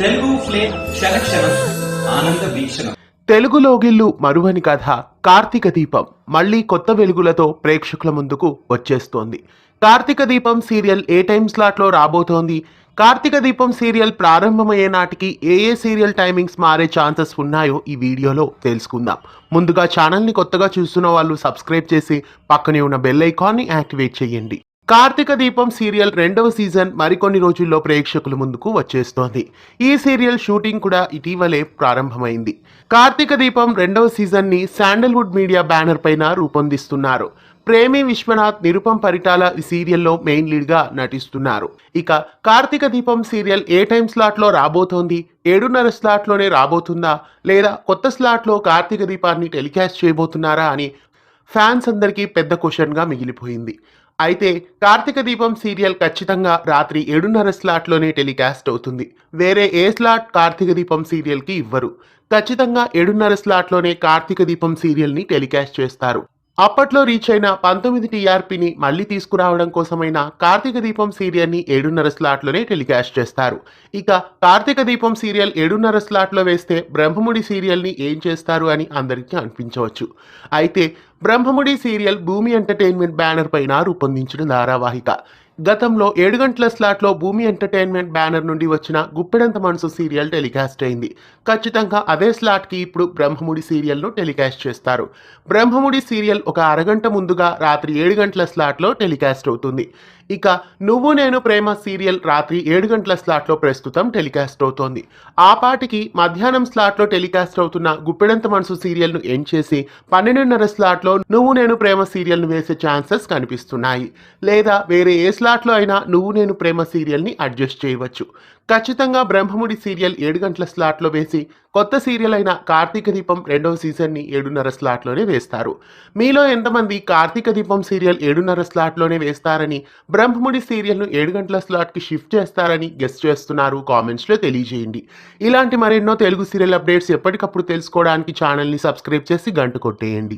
Telugu flame క్షణక్షణం ఆనంద వీక్షణం. తెలుగులోగిల్లు మరువని కథ కార్తీక దీపం మళ్ళీ కొత్త వెలుగులతో ప్రేక్షకుల ముందుకు వచ్చేస్తోంది. కార్తీక దీపం సీరియల్ ఏ టైం స్లాట్లో రాబోతోంది? కార్తీక దీపం సీరియల్ ప్రారంభమయ్యే నాటికి ఏ సీరియల్ టైమింగ్స్ మారే ఛాన్సెస్ ఉన్నాయో ఈ వీడియోలో తెలుసుకుందాం. ముందుగా ఛానల్ని కొత్తగా చూస్తున్న వాళ్ళు సబ్స్క్రైబ్ చేసి పక్కనే ఉన్న బెల్ ఐకాన్ని యాక్టివేట్ చేయండి. కార్తీక దీపం సీరియల్ 2వ సీజన్ మరికొన్ని రోజుల్లో ప్రేక్షకుల ముందుకు వచ్చేస్తోంది. ఈ సీరియల్ షూటింగ్ కూడా ఇటీవలే ప్రారంభమైంది. కార్తీక దీపం 2వ సీజన్ని శాండల్వుడ్ మీడియా బ్యానర్ పైన రూపొందిస్తున్నారు. ప్రేమి విశ్వనాథ్, నిరుపం పరిటాల ఈ సీరియల్లో మెయిన్ లీడ్ గా నటిస్తున్నారు. ఇక కార్తీక దీపం సీరియల్ ఏ టైం స్లాట్లో రాబోతోంది? 7:30 స్లాట్లోనే రాబోతుందా, లేదా కొత్త స్లాట్లో కార్తీక దీపాన్ని టెలికాస్ట్ చేయబోతున్నారా అని ఫ్యాన్స్ అందరికీ పెద్ద క్వశ్చన్గా మిగిలిపోయింది. అయితే కార్తీక దీపం సీరియల్ ఖచ్చితంగా రాత్రి 7:30 స్లాట్లోనే టెలికాస్ట్ అవుతుంది. వేరే ఏ స్లాట్ కార్తీక దీపం సీరియల్కి ఇవ్వరు. ఖచ్చితంగా 7:30 స్లాట్లోనే కార్తీక దీపం సీరియల్ని టెలికాస్ట్ చేస్తారు. అప్పట్లో రీచ్ అయిన 19 టీఆర్పీని మళ్ళీ తీసుకురావడం కోసమైన కార్తీక దీపం సీరియల్ని 7:30 స్లాట్లోనే టెలికాస్ట్ చేస్తారు. ఇక కార్తీక దీపం సీరియల్ 7:30 స్లాట్లో వేస్తే బ్రహ్మముడి సీరియల్ని ఏం చేస్తారు అని అందరికీ అనిపించవచ్చు. అయితే బ్రహ్మముడి సీరియల్ భూమి ఎంటర్టైన్మెంట్ బ్యానర్ పైన రూపొందించిన ధారావాహిక. గతంలో 7 గంటల స్లాట్లో భూమి ఎంటర్టైన్మెంట్ బ్యానర్ నుండి వచ్చిన గుప్పెడంత మనసు సీరియల్ టెలికాస్ట్ అయింది. ఖచ్చితంగా అదే స్లాట్కి ఇప్పుడు బ్రహ్మముడి సీరియల్ను టెలికాస్ట్ చేస్తారు. బ్రహ్మముడి సీరియల్ ఒక అరగంట ముందుగా రాత్రి 7 గంటల స్లాట్లో టెలికాస్ట్ అవుతుంది. ఇక నువ్వు నేను ప్రేమ సీరియల్ రాత్రి 7 గంటల స్లాట్లో ప్రస్తుతం టెలికాస్ట్ అవుతోంది. ఆ పాటికి మధ్యాహ్నం స్లాట్లో టెలికాస్ట్ అవుతున్న గుప్పెడంత మనసు సీరియల్ను ఎండ్ చేసి 12:30 స్లాట్లో నువ్వు నేను ప్రేమ సీరియల్ను వేసే ఛాన్సెస్ కనిపిస్తున్నాయి. లేదా వేరే ఏ స్లాట్లో అయినా నువ్వు నేను ప్రేమ సీరియల్ని అడ్జస్ట్ చేయవచ్చు. ఖచ్చితంగా బ్రహ్మముడి సీరియల్ 7 గంటల స్లాట్లో వేసి కొత్త సీరియల్ అయిన కార్తీక దీపం 2వ సీజన్ని 7:30 స్లాట్లోనే వేస్తారు. మీలో ఎంతమంది కార్తీక దీపం సీరియల్ 7:30 స్లాట్లోనే వేస్తారని, బ్రహ్మముడి సీరియల్ను 7 గంటల స్లాట్కి షిఫ్ట్ చేస్తారని గెస్ చేస్తున్నారు? కామెంట్స్లో తెలియజేయండి. ఇలాంటి మరెన్నో తెలుగు సీరియల్ అప్డేట్స్ ఎప్పటికప్పుడు తెలుసుకోవడానికి ఛానల్ని సబ్స్క్రైబ్ చేసి గంట కొట్టేయండి.